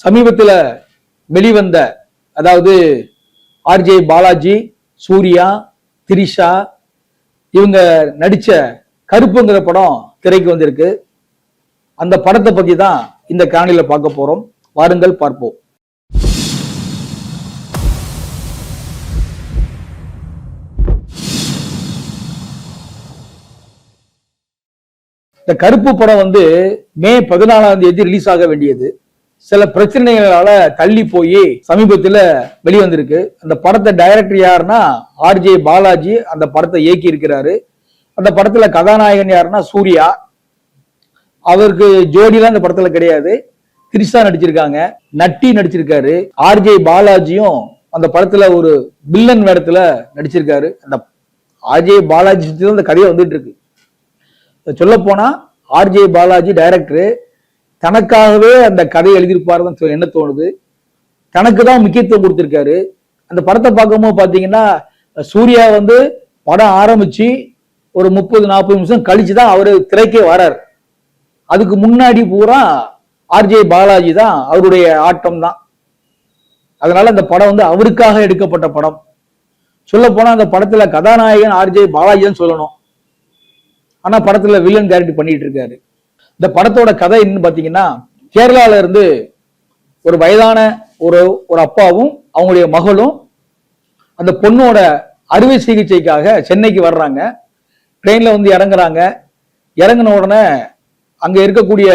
சமீபத்தில் வெளிவந்த அதாவது ஆர்ஜே பாலாஜி, சூர்யா, திரிஷா இவங்க நடிச்ச கருப்புங்கிற படம் திரைக்கு வந்திருக்கு. அந்த படத்தை பத்தி தான் இந்த காணொளியில பார்க்க போறோம். வாருங்கள் பார்ப்போம். இந்த கருப்பு படம் மே 14 ரிலீஸ் ஆக வேண்டியது. சில பிரச்சனைகளால தள்ளி போய் சமீபத்தில் வெளிவந்திருக்கு. அந்த படத்தை டைரக்டர் யாருன்னா ஆர்ஜே பாலாஜி அந்த படத்தை இயக்கி இருக்கிறாரு. அந்த படத்துல கதாநாயகன் யாருன்னா சூர்யா. அவருக்கு ஜோடிலாம் இந்த படத்துல கிடையாது. திரிஷா நடிச்சிருக்காங்க, நட்டி நடிச்சிருக்காரு. ஆர்ஜே பாலாஜியும் அந்த படத்துல ஒரு வில்லன் வேடத்துல நடிச்சிருக்காரு. அந்த ஆர்ஜே பாலாஜி சுத்தி தான் அந்த கதையை வந்துட்டு இருக்கு. சொல்ல போனா ஆர்ஜே பாலாஜி டைரக்டர் தனக்காகவே அந்த கதையை எழுதியிருப்பாருன்னு என்ன தோணுது. தனக்கு தான் முக்கியத்துவம் கொடுத்திருக்காரு. அந்த படத்தை பார்க்கும்போது பாத்தீங்கன்னா சூர்யா படம் ஆரம்பிச்சு ஒரு 30-40 நிமிஷம் கழிச்சுதான் அவரு திரைக்கே வராரு. அதுக்கு முன்னாடி பூரா ஆர்ஜே பாலாஜி தான் அவருடைய ஆட்டம் தான். அதனால அந்த படம் அவருக்காக எடுக்கப்பட்ட படம். சொல்ல போனா அந்த படத்துல கதாநாயகன் ஆர்ஜே பாலாஜி தான் சொல்லணும். ஆனா படத்துல வில்லன் கேரக்டர் பண்ணிட்டு இருக்காரு. இந்த படத்தோட கதை என்னன்னு பாத்தீங்கன்னா, கேரளால இருந்து ஒரு வயதான ஒரு அப்பாவும் அவங்களுடைய மகளும் அந்த பொண்ணோட அறுவை சிகிச்சைக்காக சென்னைக்கு வர்றாங்க. ட்ரெயின்ல இறங்குறாங்க. இறங்கின உடனே அங்க இருக்கக்கூடிய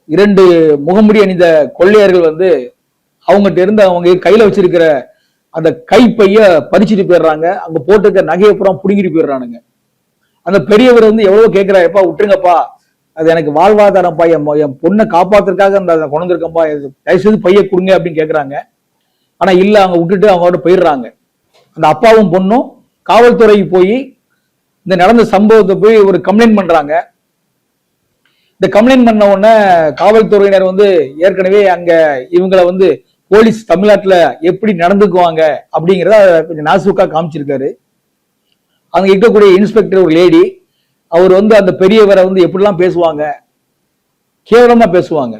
2 முகமுடி அணிந்த கொள்ளையர்கள் அவங்ககிட்ட இருந்து அவங்க கையில வச்சிருக்கிற அந்த கைப்பைய பறிச்சுட்டு போயிடுறாங்க. அங்க போட்டுருக்க நகையை புறம் புடுங்கிட்டு போயிடுறானுங்க. அந்த பெரியவர் எவ்வளவு கேட்கிறாரு, எப்பா விட்டுருங்கப்பா, அது எனக்கு வாழ்வாதாரம்ப்பா, என் பொண்ணை காப்பாத்துறதுக்காக அந்த கொண்டு வந்திருக்கேன்ப்பா, தயவுசெய்து பைய கொடுங்க அப்படின்னு கேட்கறாங்க. ஆனா இல்ல, அவங்க விட்டுட்டு அவங்களோட போயிடுறாங்க. அந்த அப்பாவும் பொண்ணும் காவல்துறைக்கு போய் இந்த நடந்த சம்பவத்தை போய் ஒரு கம்ப்ளைண்ட் பண்றாங்க. இந்த கம்ப்ளைண்ட் பண்ண உடனே காவல்துறையினர் ஏற்கனவே அங்க இவங்களை போலீஸ் தமிழ்நாட்டுல எப்படி நடந்துக்குவாங்க அப்படிங்கிறத கொஞ்சம் நாசுக்கா காமிச்சிருக்காரு. அங்க இருக்கக்கூடிய இன்ஸ்பெக்டர் ஒரு லேடி, அவர் அந்த பெரியவரை எப்படிலாம் பேசுவாங்க, கேவலமா பேசுவாங்க.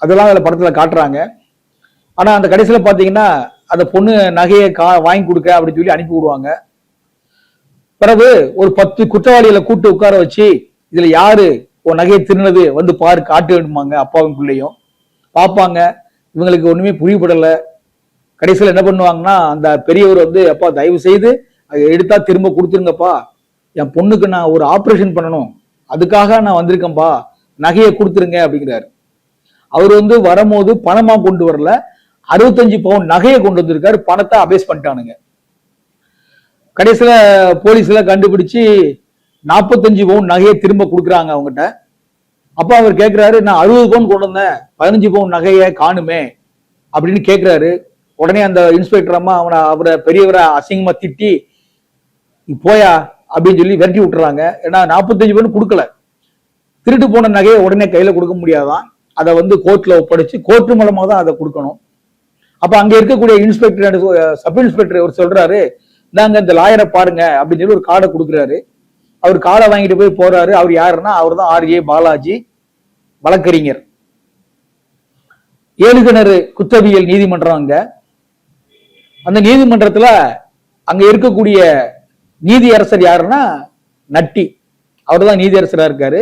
அதெல்லாம் அதுல படத்துல காட்டுறாங்க. ஆனா அந்த கடைசியில பாத்தீங்கன்னா அந்த பொண்ணு நகையை வாங்கி கொடுக்க அப்படின்னு சொல்லி அனுப்பி விடுவாங்க. பிறகு ஒரு 10 குற்றவாளிகளை கூட்டு உட்கார வச்சு, இதுல யாரு ஒரு நகையை திருநது பாரு காட்டு வேண்டுமாங்க. அப்பாவும் பிள்ளையும் பார்ப்பாங்க. இவங்களுக்கு ஒண்ணுமே புரியப்படல. கடைசியில் என்ன பண்ணுவாங்கன்னா, அந்த பெரியவர் அப்பா தயவு செய்து அதை எடுத்தா திரும்ப கொடுத்துருங்கப்பா, என் பொண்ணுக்கு நான் ஒரு ஆப்ரேஷன் பண்ணணும், அதுக்காக நான் வந்திருக்கேன்ப்பா, நகையை கொடுத்துருங்க அப்படிங்கிறாரு. அவர் வரும்போது பணமா கொண்டு வரல, 65 பவுன் நகையை கொண்டு வந்திருக்காரு. பணத்தை அபேஸ் பண்ணிட்டானுங்க. கடைசியில போலீஸ்ல கண்டுபிடிச்சு 45 பவுன் நகையை திரும்ப கொடுக்குறாங்க அவங்ககிட்ட. அப்ப அவர் கேட்கிறாரு, நான் 60 பவுன் கொண்டு வந்தேன், 15 பவுன் நகையை காணுமே அப்படின்னு கேட்கிறாரு. உடனே அந்த இன்ஸ்பெக்டர் அம்மா அவரை பெரியவரை அசிங்கமா திட்டி போயா அப்படின்னு சொல்லி விரட்டி விட்டுறாங்க. ஏன்னா 45 பவுன் கொடுக்கல. திருட்டு போன நகையை உடனே கையில கொடுக்க முடியாதான். அதை கோர்ட்ல ஒப்படைச்சு கோர்ட் மூலமா தான் அதை கொடுக்கணும். அப்ப அங்க இருக்கக்கூடிய இன்ஸ்பெக்டர் சப் இன்ஸ்பெக்டர் அவர் சொல்றாரு, நாங்க இந்த லாயரை பாருங்க அப்படின்னு சொல்லி ஒரு கார்டை கொடுக்குறாரு. அவர் கார்டை வாங்கிட்டு போய் போறாரு. அவர் யாருன்னா அவர் தான் ஆர்ஜே பாலாஜி, வழக்கறிஞர். 7 கிணறு குற்றவியல் நீதிமன்றம். அங்க அந்த நீதிமன்றத்துல அங்க இருக்கக்கூடிய நீதியரசர் யாருன்னா நட்டி, அவர் தான் நீதியரசரா இருக்காரு.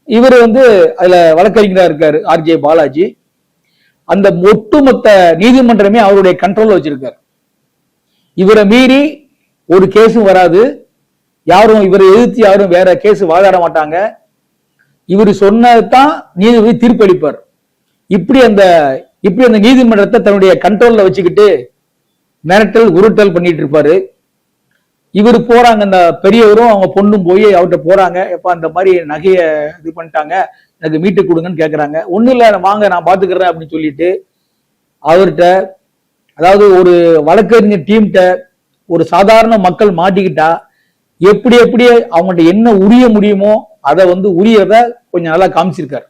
இவர் அதுல வழக்கறிஞரா இருக்காரு ஆர்ஜே பாலாஜி. அந்த ஒட்டுமொத்த நீதிமன்றமே அவருடைய கண்ட்ரோல்ல வச்சிருக்காரு. இவரை மீறி ஒரு கேஸும் வராது. யாரும் இவரை எதிர்த்து யாரும் வேற கேஸ் வாதாட மாட்டாங்க. இவர் சொன்னதான் நீதிபதி தீர்ப்பளிப்பார். இப்படி அந்த நீதிமன்றத்தை தன்னுடைய கண்ட்ரோல்ல வச்சுக்கிட்டு மிரட்டல் உருட்டல் பண்ணிட்டு இருப்பாரு. இவர் போறாங்க, அந்த பெரியவரும் அவங்க பொண்ணும் போய் அவர்கிட்ட போறாங்க. எப்ப அந்த மாதிரி நகையை இது பண்ணிட்டாங்க, எனக்கு மீட்டு கொடுங்கன்னு கேட்கறாங்க. ஒண்ணும் இல்ல, வாங்க நான் பாத்துக்கிறேன் அப்படின்னு சொல்லிட்டு அவர்கிட்ட, அதாவது ஒரு வழக்கறிஞர் டீம்கிட்ட ஒரு சாதாரண மக்கள் மாட்டிக்கிட்டா எப்படி அவங்கள்ட்ட என்ன உரிய முடியுமோ அதை உரியத கொஞ்சம் நல்லா காமிச்சிருக்காரு.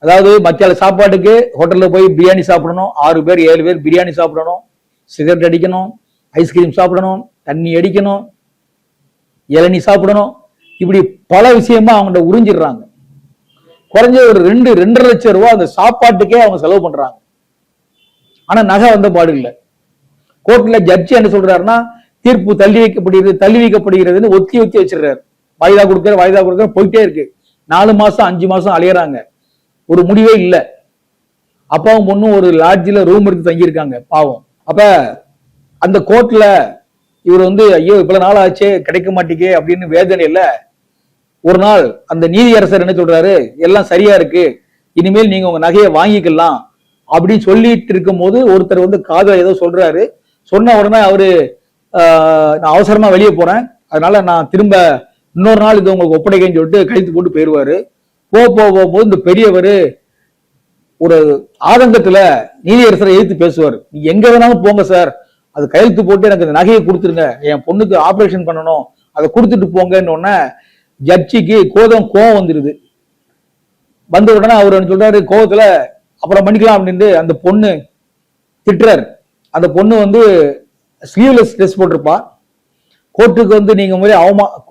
அதாவது மத்தியால சாப்பாட்டுக்கு ஹோட்டல்ல போய் பிரியாணி சாப்பிடணும், 6 பேர் 7 பேர் பிரியாணி சாப்பிடணும், சிகரெட் அடிக்கணும், ஐஸ்கிரீம் சாப்பிடணும், தண்ணி அடிக்கணும், இளநீ சாப்பிடணும், இப்படி பல விஷயமா அவங்கள்ட்ட உறிஞ்சிடுறாங்க. குறைஞ்ச ஒரு 2-2.5 லட்சம் ரூபாய் அந்த சாப்பாட்டுக்கே அவங்க செலவு பண்றாங்க. ஆனா நகை வந்த பாடு இல்லை. கோர்ட்ல ஜட்ஜி என்ன சொல்றாருன்னா, தீர்ப்பு தள்ளி வைக்கப்படுகிறதுன்னு ஒத்தி வச்சிடுறாரு. வாய்தா கொடுக்கிற போயிட்டே இருக்கு. 4 மாசம் 5 மாசம் அலையறாங்க, ஒரு முடிவே இல்லை. அப்பாவும் பொண்ணும் ஒரு லாட்ஜில ரூம் எடுத்து தங்கியிருக்காங்க பாவம். அப்ப அந்த கோர்ட்ல இவர் வந்து ஐயோ இவ்வளவு நாள் ஆச்சே கிடைக்க மாட்டேங்க அப்படின்னு வேதனையில ஒரு நாள் அந்த நீதியரசர் என்ன சொல்றாரு, எல்லாம் சரியா இருக்கு, இனிமேல் நீங்க உங்க நகையை வாங்கிக்கலாம் அப்படின்னு சொல்லிட்டு இருக்கும் போது ஒருத்தர் வந்து காதல ஏதோ சொல்றாரு. சொன்ன உடனே அவரு நான் அவசரமா வெளியே போறேன், அதனால நான் திரும்ப இன்னொரு நாள் இது உங்களுக்கு ஒப்படைக்கன்னு சொல்லிட்டு கைத்து போட்டு போயிடுவாரு. போகும்போது இந்த பெரியவர் ஒரு ஆதங்கத்துல நீதியரசரை எதிர்த்து பேசுவார். நீ எங்க வேணாலும் போங்க சார், அது கையெழுத்து போட்டு எனக்கு இந்த நகையை கொடுத்துருங்க, என் பொண்ணுக்கு ஆபரேஷன் பண்ணணும், அதை கொடுத்துட்டு போங்கன்னு ஜட்ஜிக்கு கோவம் வந்துருது. வந்த உடனே அவர் சொல்றாரு கோவத்துல அப்புறம் பண்ணிக்கலாம் அப்படின்னு அந்த பொண்ணு திட்டுறாரு. அந்த பொண்ணு வந்து ஸ்லீவ்லெஸ் ட்ரெஸ் போட்டிருப்பா. கோர்ட்டுக்கு வந்து நீங்க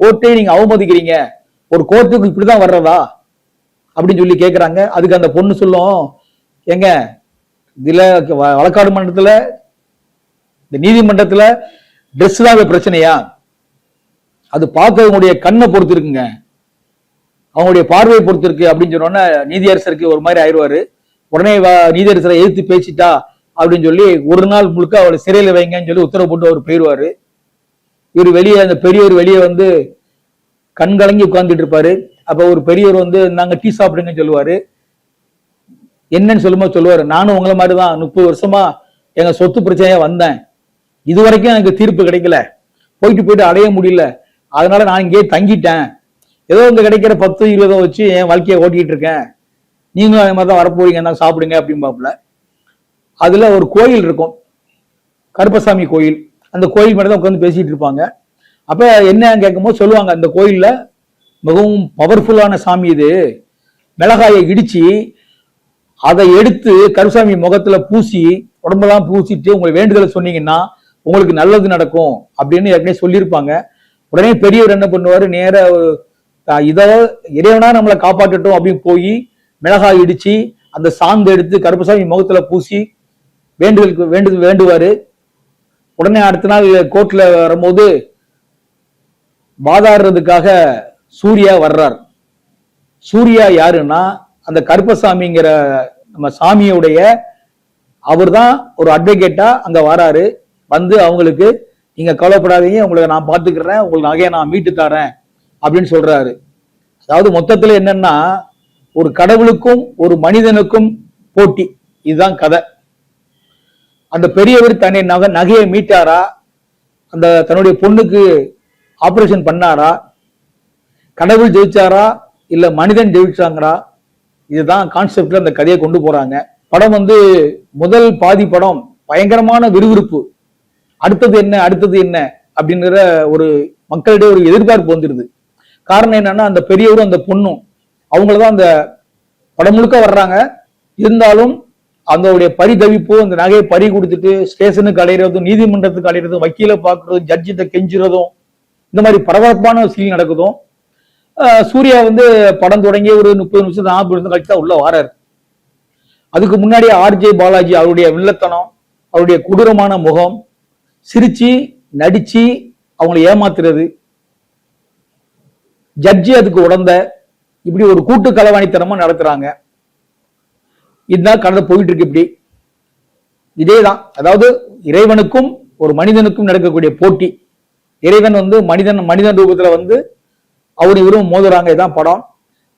கோர்ட்டே நீங்க அவமதிக்கிறீங்க, ஒரு கோர்ட்டுக்கு இப்படிதான் வர்றதா அப்படின்னு சொல்லி கேட்கிறாங்க. அதுக்கு அந்த பொண்ணு சொல்லும், எங்க இதுல வழக்காடு மன்றத்துல இந்த நீதிமன்றத்துல ட்ரெஸ் தான் பிரச்சனையா, அது பார்க்கறவங்களுடைய கண்ணை பொறுத்து இருக்குங்க, அவங்களுடைய பார்வையை பொறுத்து இருக்கு அப்படின்னு சொன்னோன்னா நீதியரசருக்கு ஒரு மாதிரி ஆயிடுவாரு. உடனே நீதியரசரை எதிர்த்து பேசிட்டா அப்படின்னு சொல்லி ஒரு நாள் முழுக்க அவளை சிறையில் வைங்கன்னு சொல்லி உத்தரவு போட்டு அவர் போயிடுவாரு. இவர் வெளியே அந்த பெரியவர் வெளியே வந்து கண் கலங்கி உட்கார்ந்துட்டு இருப்பாரு. அப்ப ஒரு பெரியவர் வந்து நாங்க டீ சாப்பிடுங்கன்னு சொல்லுவாரு. என்னன்னு சொல்லுவாரு, நானும் உங்களை மாதிரிதான் 30 வருஷமா எங்க சொத்து பிரச்சனையா வந்தேன், இது வரைக்கும் எனக்கு தீர்ப்பு கிடைக்கல, போயிட்டு அடைய முடியல, அதனால நான் இங்கே தங்கிட்டேன், ஏதோ இங்க கிடைக்கிற 10-20 வச்சு என் வாழ்க்கையை ஓட்டிட்டு இருக்கேன், நீங்களும் அதே மாதிரிதான் வரப்போறீங்க, சாப்பிடுங்க அப்படின்பாப்புல. அதுல ஒரு கோயில் இருக்கும், கருப்பசாமி கோயில். அந்த கோயில் மட்டும் தான் உட்காந்து பேசிட்டு இருப்பாங்க. அப்ப என்ன கேட்கும்போது சொல்லுவாங்க, அந்த கோயில்ல மிகவும் பவர்ஃபுல்லான சாமி இது, மிளகாயை இடிச்சு அதை எடுத்து கருப்பசாமி முகத்துல பூசி உடம்பெல்லாம் பூசிட்டு உங்களை வேண்டுதலை சொன்னீங்கன்னா உங்களுக்கு நல்லது நடக்கும் அப்படின்னு ஏற்கனவே சொல்லியிருப்பாங்க. உடனே பெரியவர் என்ன பண்ணுவாரு, நேர இதோ இறைவனா நம்மளை காப்பாற்றட்டும் அப்படின்னு போய் மிளகாய் இடிச்சு அந்த சாந்து எடுத்து கருப்பசாமி முகத்துல பூசி வேண்டுவாரு. உடனே அடுத்த நாள் கோர்ட்ல வரும்போது வாதாடுறதுக்காக சூர்யா வர்றார். சூர்யா யாருன்னா அந்த கருப்பசாமிங்கிற நம்ம சாமியுடைய அவர் தான் ஒரு அட்வொகேட்டா அங்க வராரு. வந்து அவங்களுக்கு நீங்க கவலைப்படாதீங்க, உங்களுக்கு நான் பாத்துக்கிறேன், உங்களுக்கு நகையை நான் மீட்டு தரேன் அப்படின்னு சொல்றாரு. அதாவது மொத்தத்துல என்னன்னா ஒரு கடவுளுக்கும் ஒரு மனிதனுக்கும் போட்டி, இதுதான் கதை. அந்த பெரியவர் தன்னை நகையை மீட்டாரா, அந்த தன்னுடைய பொண்ணுக்கு ஆபரேஷன் பண்ணாரா, கடவுள் ஜெயிச்சாரா இல்ல மனிதன் ஜெயிச்சாங்களா, இதுதான் கான்செப்ட்ல அந்த கதையை கொண்டு போறாங்க. படம் வந்து முதல் பாதி படம் பயங்கரமான விறுவிறுப்பு, அடுத்தது என்ன அப்படிங்கிற ஒரு மக்களிடையே ஒரு எதிர்பார்ப்பு வந்துருது. காரணம் என்னன்னா அந்த பெரியவரும் அந்த பொண்ணும் அவங்களதான் அந்த படம் முழுக்க வர்றாங்க. இருந்தாலும் அவங்களுடைய பரிதவிப்பு, அந்த நகையை பறி கொடுத்துட்டு ஸ்டேஷனுக்கு அலையிறதும், நீதிமன்றத்துக்கு அலையிறதும், வக்கீல பாக்குறதும், ஜட்ஜிட்ட கெஞ்சுறதும், இந்த மாதிரி பரபரப்பான சீன் நடக்குதும். சூர்யா வந்து படம் தொடங்கி ஒரு 30 நிமிஷம் 40 நிமிஷம் கழிச்சு தான் உள்ள வாராரு. அதுக்கு முன்னாடி ஆர்ஜே பாலாஜி அவருடைய வில்லத்தனம், அவருடைய கொடூரமான முகம், சிரிச்சு நடிச்சு அவங்களை ஏமாத்துறது, ஜட்ஜி அதுக்கு உடந்த, இப்படி ஒரு கூட்டு களவாணித்தனமா நடத்துறாங்க. இதுதான் கதை போயிட்டு இருக்கு. இப்படி இதேதான், அதாவது இறைவனுக்கும் ஒரு மனிதனுக்கும் நடக்கக்கூடிய போட்டி. இறைவன் வந்து மனிதன் ரூபத்துல வந்து அவரு இவரும் மோதுறாங்க. இதுதான் படம்.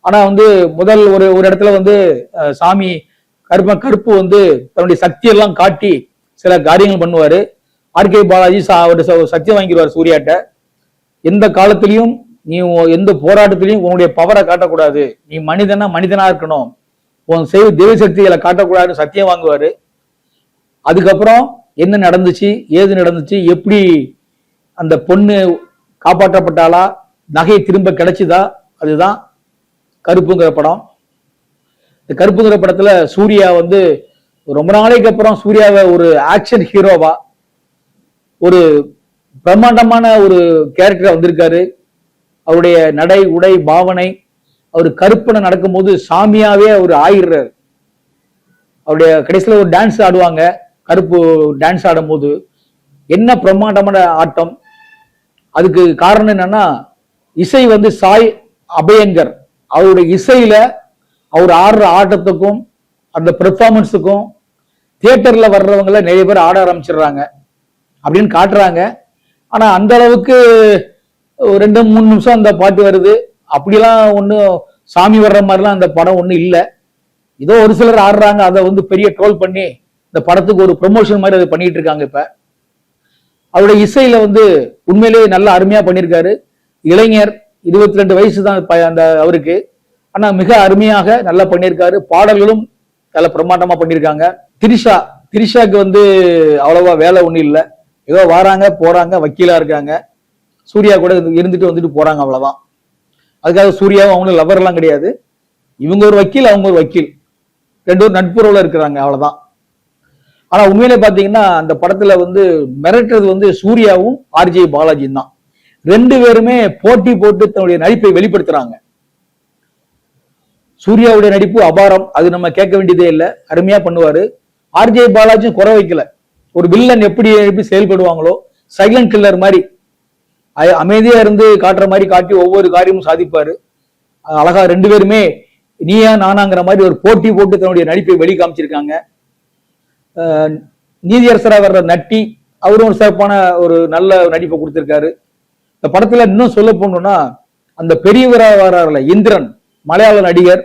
ஆனா வந்து முதல் ஒரு இடத்துல வந்து சாமி கருப்பு வந்து தன்னுடைய சக்தியெல்லாம் காட்டி சில காரியங்கள் பண்ணுவாரு. ஆர்கே பாலாஜி சத்தியம் வாங்கிடுவார் சூர்யாட்ட, எந்த காலத்திலையும் நீ எந்த போராட்டத்திலையும் உன்னுடைய பவரை காட்டக்கூடாது, நீ மனிதனா இருக்கணும், உன் தெய்வ சக்திகளை காட்டக்கூடாதுன்னு சத்தியம் வாங்குவாரு. அதுக்கப்புறம் என்ன நடந்துச்சு, ஏது நடந்துச்சு, எப்படி அந்த பொண்ணு காப்பாற்றப்பட்டாளா, நகை திரும்ப கிடைச்சுதா, அதுதான் கருப்புங்கிற படம். இந்த கருப்புங்கிற படத்துல சூர்யா வந்து ரொம்ப நாளைக்கு அப்புறம் சூர்யாவை ஒரு ஆக்ஷன் ஹீரோவா ஒரு பிரம்மாண்டமான ஒரு கேரக்டரா வந்திருக்காரு. அவருடைய நடை, உடை, பாவனை, அவர் கருப்பனை நடக்கும்போது சாமியாவே அவர் ஆயிடுறாரு. அவருடைய கடைசியில ஒரு டான்ஸ் ஆடுவாங்க, கருப்பு டான்ஸ் ஆடும் போது என்ன பிரம்மாண்டமான ஆட்டம். அதுக்கு காரணம் என்னன்னா இசை வந்து சாய் அபயங்கர் அவருடைய இசையில அவர் ஆடுற ஆட்டத்துக்கும் அந்த பெர்ஃபார்மன்ஸுக்கும் தியேட்டர்ல வர்றவங்கள நிறைய பேர் ஆட ஆரம்பிச்சிடுறாங்க அப்படின்னு காட்டுறாங்க. ஆனா அந்த அளவுக்கு 2-3 நிமிஷம் அந்த பாட்டு வருது, அப்படிலாம் ஒன்றும் சாமி வர்ற மாதிரிலாம் அந்த படம் ஒன்றும் இல்லை. ஏதோ ஒரு சிலர் ஆடுறாங்க, அதை வந்து பெரிய ட்ரோல் பண்ணி இந்த படத்துக்கு ஒரு ப்ரொமோஷன் மாதிரி அதை பண்ணிட்டு இருக்காங்க. இப்ப அவருடைய இசையில வந்து உண்மையிலேயே நல்லா அருமையா பண்ணியிருக்காரு. இளைஞர், 22 வயசு தான் அந்த அவருக்கு, ஆனா மிக அருமையாக நல்லா பண்ணியிருக்காரு. பாடல்களும் நல்ல பிரமாண்டமா பண்ணியிருக்காங்க. திரிஷாக்கு வந்து அவ்வளவா வேலை ஒண்ணும் இல்லை, ஏதோ வராங்க போறாங்க, வக்கீலா இருக்காங்க. சூர்யா கூட இருந்துட்டு வந்துட்டு போறாங்க, அவ்வளவுதான். அதுக்காக சூர்யாவும் அவங்களும் லவர் எல்லாம் கிடையாது. இவங்க ஒரு வக்கீல், அவங்க ஒரு வக்கீல், 2 பேரும் நட்புறவுல இருக்கிறாங்க, அவ்வளவுதான். ஆனா உண்மையிலே பாத்தீங்கன்னா அந்த படத்துல வந்து மிரட்டுறது வந்து சூர்யாவும் ஆர்ஜே பாலாஜியும் தான். 2 பேருமே போட்டி போட்டு தன்னுடைய நடிப்பை வெளிப்படுத்துறாங்க. சூர்யாவுடைய நடிப்பு அபாரம், அது நம்ம கேட்க வேண்டியதே இல்லை, அருமையா பண்ணுவாரு. ஆர்ஜே பாலாஜியும் குறை வைக்கல. ஒரு வில்லன் எப்படி செயல்படுவாங்களோ, சைலண்ட் கில்லர் மாதிரி அமைதியா இருந்து காட்டுற மாதிரி காட்டி ஒவ்வொரு காரியமும் சாதிப்பாரு. அழகா 2 பேருமே நீயா நானாங்கிற மாதிரி ஒரு போட்டி போட்டு தன்னுடைய நடிப்பை வெளி காமிச்சிருக்காங்க. நீதியரசரா வர்ற நட்டி அவரும் ஒரு சிறப்பான ஒரு நல்ல நடிப்பை கொடுத்திருக்காரு. இந்த படத்துல இன்னும் சொல்ல போனோம்னா அந்த பெரியவரா வர்றாருல இந்திரன், மலையாள நடிகர்.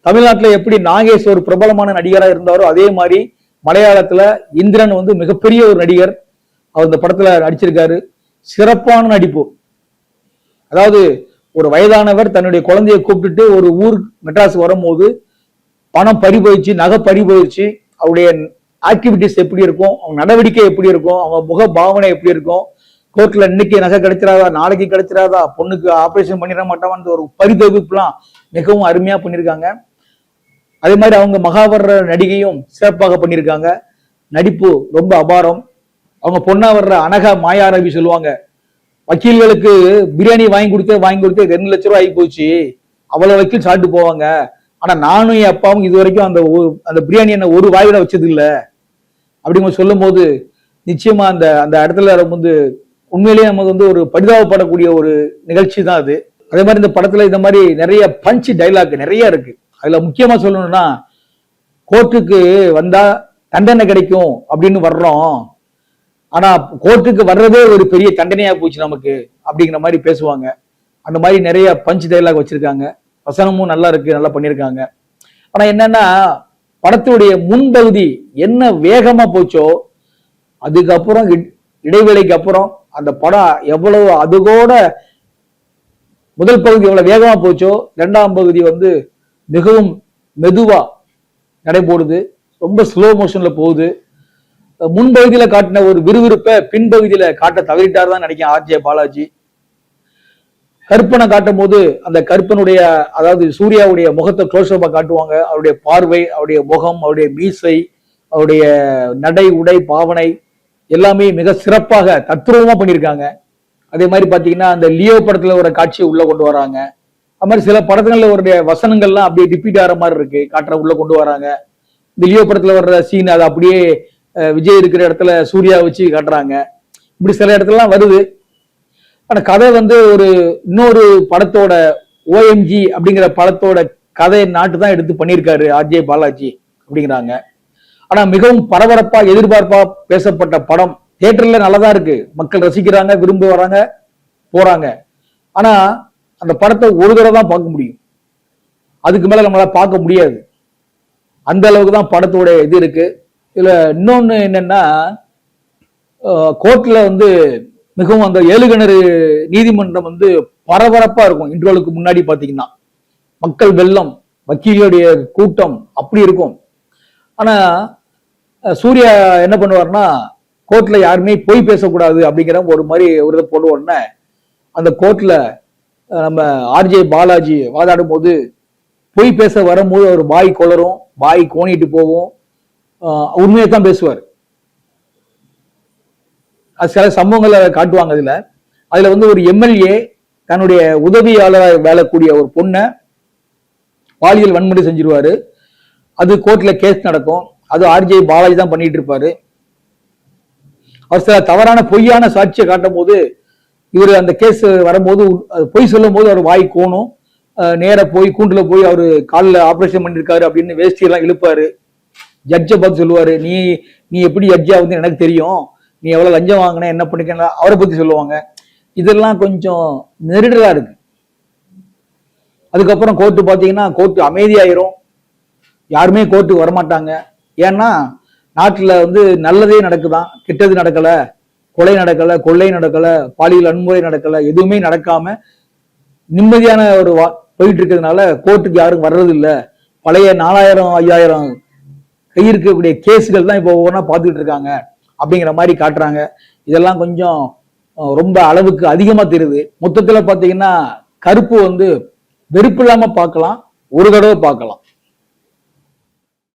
தமிழ்நாட்டில் எப்படி நாகேஷ் ஒரு பிரபலமான நடிகரா இருந்தாரோ அதே மாதிரி மலையாளத்துல இந்திரன் வந்து மிகப்பெரிய ஒரு நடிகர். அவர் இந்த படத்துல நடிச்சிருக்காரு. சிறப்பான நடிப்பு. அதாவது ஒரு வயதானவர் தன்னுடைய குழந்தையை கூப்பிட்டுட்டு ஒரு ஊர் மெட்ராஸ் வரும்போது பணம் பறிபோயிடுச்சு, நகை பறிபோயிடுச்சு, அவருடைய ஆக்டிவிட்டிஸ் எப்படி இருக்கும், அவங்க நடவடிக்கை எப்படி இருக்கும், அவங்க முக பாவனை எப்படி இருக்கும், கோர்ட்ல இன்னைக்கு நகை கிடைச்சிடாதா, நாளைக்கு கிடைச்சிடாதா, பொண்ணுக்கு ஆபரேஷன் பண்ணிட மாட்டான்னு ஒரு பரிதவிப்புலாம் மிகவும் அருமையா பண்ணியிருக்காங்க. அதே மாதிரி அவங்க மகாவர்ற நடிகையும் சிறப்பாக பண்ணியிருக்காங்க. நடிப்பு ரொம்ப அபாரம். அவங்க பொண்ணா வர்ற அனகா மாயாரவி சொல்லுவாங்க, வக்கீல்களுக்கு பிரியாணி வாங்கி கொடுத்து 2 லட்சம் ரூபாய் ஆகி போச்சு, அவ்வளவு வக்கீல் சாப்பிட்டு போவாங்க, ஆனா நானும் என் அப்பாவும் இது வரைக்கும் அந்த பிரியாணி என்ன ஒரு வாயில வச்சது இல்லை அப்படிங்க சொல்லும் போது நிச்சயமா அந்த அந்த இடத்துல வந்து உண்மையிலேயே நமக்கு வந்து ஒரு பரிதாபப்படக்கூடிய ஒரு நிகழ்ச்சி தான் அது. அதே மாதிரி இந்த படத்துல இந்த மாதிரி நிறைய பஞ்ச் டைலாக் நிறைய இருக்கு. அதுல முக்கியமா சொல்லணும்னா கோர்ட்டுக்கு வந்தா தண்டனை கிடைக்கும் அப்படின்னு வர்றோம், ஆனா கோர்ட்டுக்கு வர்றதே ஒரு பெரிய தண்டனையா போச்சு நமக்கு அப்படிங்கிற மாதிரி பேசுவாங்க. அந்த மாதிரி நிறைய பஞ்ச் டைலாக் வச்சிருக்காங்க. வசனமும் நல்லா இருக்கு, நல்லா பண்ணியிருக்காங்க. ஆனா என்னன்னா படத்துடைய முன்பகுதி என்ன வேகமா போச்சோ, அதுக்கப்புறம் இடைவேளைக்கு அப்புறம் அந்த படம் எவ்வளவு அதுகோட முதல் பகுதி எவ்வளவு வேகமா போச்சோ, 2ஆம் பகுதி வந்து மிகவும் மெதுவா நடைபோடுது, ரொம்ப ஸ்லோ மோஷன்ல போகுது. முன்பகுதியில காட்டின ஒரு விறுவிறுப்பை பின்பகுதியில காட்ட தவறிட்டார் தான் நினைக்கிறேன் ஆர்ஜே பாலாஜி. கருப்பனை காட்டும் போது அந்த கருப்பனுடைய அதாவது சூர்யாவுடைய முகத்தை க்ளோஸ்அப்பா காட்டுவாங்க. அவருடைய பார்வை, அவருடைய முகம், அவருடைய மீசை, அவருடைய நடை உடை பாவனை எல்லாமே மிக சிறப்பாக தத்ரூபமா பண்ணியிருக்காங்க. அதே மாதிரி பாத்தீங்கன்னா அந்த லியோ படத்துல ஒரு காட்சியை உள்ள கொண்டு வராங்க. அது மாதிரி சில படங்கள்ல ஒரு வசனங்கள்லாம் அப்படியே ரிப்பீட் ஆகிற மாதிரி இருக்கு, காட்டுற உள்ள கொண்டு வராங்க. இந்த லியோ படத்துல வர்ற சீன் அதை அப்படியே விஜய் இருக்கிற இடத்துல சூர்யா வச்சு காட்டுறாங்க. இப்படி சில இடத்துலலாம் வருது. ஆனா கதை வந்து ஒரு இன்னொரு படத்தோட ஓஎம்ஜி அப்படிங்கிற படத்தோட கதையை நாட்டு தான் எடுத்து பண்ணியிருக்காரு ஆர்ஜே பாலாஜி அப்படிங்கிறாங்க. ஆனா மிகவும் பரபரப்பா எதிர்பார்ப்பா பேசப்பட்ட படம். தியேட்டர்ல நல்லதா இருக்கு, மக்கள் ரசிக்கிறாங்க, விரும்பி வராங்க போறாங்க. ஆனா அந்த படத்தை ஒரு தடவை தான் பார்க்க முடியும், அதுக்கு மேல நம்மளால பார்க்க முடியாது. அந்த அளவுக்கு தான் படத்தோட இது இருக்கு. இதுல இன்னொன்னு என்னன்னா கோர்ட்ல வந்து மிகவும் அந்த ஏழுகிணறு நீதிமன்றம் வந்து பரபரப்பா இருக்கும். இன்ட்ரோலுக்கு முன்னாடி பாத்தீங்கன்னா மக்கள் வெள்ளம், வக்கீலுடைய கூட்டம் அப்படி இருக்கும். ஆனா சூர்யா என்ன பண்ணுவார்னா கோர்ட்ல யாருமே பொய் பேசக்கூடாது அப்படிங்கிற ஒரு மாதிரி ஒரு இதை போடுற உடனே அந்த கோர்ட்ல நம்ம ஆர்ஜே பாலாஜி வாதாடும் போது பொய் பேச வரும்போது அவர் வாய் கொளரும், வாய் கோணிட்டு போகும், உண்மையை தான் பேசுவார். சில சம்பவங்களை காட்டுவாங்க. அதுல வந்து ஒரு எம்எல்ஏ தன்னுடைய உதவியாளராக வேலைக்கூடிய ஒரு பொண்ணை பாலியல் வன்முறை செஞ்சிருவாரு. அது கோர்ட்ல கேஸ் நடக்கும். அது ஆர்ஜே பாலாஜி தான் பண்ணிட்டு இருப்பாரு. அவர் சில தவறான பொய்யான சாட்சியை காட்டும் போது இவர் அந்த கேஸ் வரும்போது பொய் சொல்லும் போது அவர் வாய் கோணும். நேர போய் கூண்டுல போய் அவரு காலில் ஆபரேஷன் பண்ணிருக்காரு அப்படின்னு வேஷ்டி எல்லாம் இழுப்பாரு. ஜட்ஜை பார்த்து சொல்லுவாரு, நீ நீ எப்படி ஜட்ஜா வந்து எனக்கு தெரியும், நீ எவ்வளவு லஞ்சம் வாங்கின என்ன பண்ணிக்க, அவரை பத்தி சொல்லுவாங்க. இதெல்லாம் கொஞ்சம் நெருடலா இருக்கு. அதுக்கப்புறம் கோர்ட்டு பாத்தீங்கன்னா கோர்ட்டு அமைதியாயிரும். யாருமே கோர்ட்டுக்கு வரமாட்டாங்க. ஏன்னா நாட்டுல வந்து நல்லதே நடக்குதான், கெட்டது நடக்கல, கொலை நடக்கல, கொள்ளை நடக்கல, பாலியல் வன்முறை நடக்கல, எதுவுமே நடக்காம நிம்மதியான ஒரு போயிட்டு இருக்கிறதுனால கோர்ட்டுக்கு யாரும் வர்றது இல்ல. பழைய 4000 5000 கையிருக்கக்கூடிய கேஸுகள் தான் இப்போ ஒவ்வொன்றா பார்த்துட்டு இருக்காங்க அப்படிங்கிற மாதிரி காட்டுறாங்க. இதெல்லாம் கொஞ்சம் ரொம்ப அளவுக்கு அதிகமா தெரியுது. மொத்தத்துல பாத்தீங்கன்னா கருப்பு வந்து வெறுப்பு இல்லாம பார்க்கலாம், ஒரு தடவை பார்க்கலாம்.